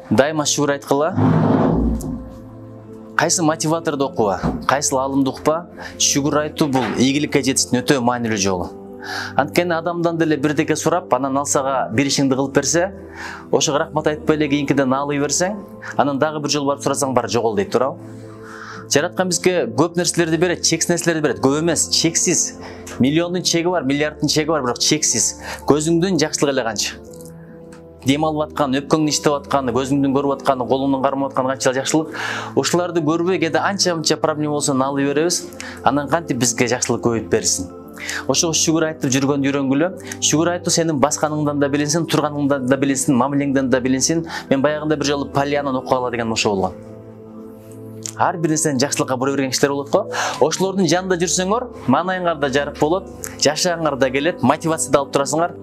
Дайыма шүгүр айткыла. Кайсы мотиваторду окуба, кайсы алымды укпа, шүгүр айтуу бул ийгиликке жетиштин өтө маанилүү жолу. Анткени адамдан деле бирдеке сурап, анан алсага бир ишиңди кылып берсе, ошого рахмат айтпай эле кийинкиден алый берсең, анан дагы бир жолу барып сурасаң бары жогол дейт туурабы? Жараткан бизге көп нерселерди берет, чексиз нерселерди берет. Көп эмес, чексиз. Миллиондун чеги бар, миллиарддын чеги бар, бирок чексиз. Көзүңдүн жакшылык эле канча. Дем алып аткан, өпкөңдү иштеп аткан, көзүңдүн көрүп аткан, колуңдун кармап аткан канчалык жакшылык. Ошолорду көрбөй кээде анча проблема болсо алып беребиз. Анан кантип бизге жакшылык көбөйүп берсин. Ошого шүгүр айтып жүргөндү үйрөнгүлө. Шүгүр айтуу сенин басканыңдан да билинсин, турганыңдан да билинсин, мамилеңден да билинсин. Мен баягында бир жолу Поллианнаны окугала деген ошо болгон. Ар бир нерсени жакшылыкка бура берген кишилер болот го. Ошолордун жанында жүрсөңөр, маанайыңар да жарык болот, жашагыңар да келет, мотивация да алып турасыңар.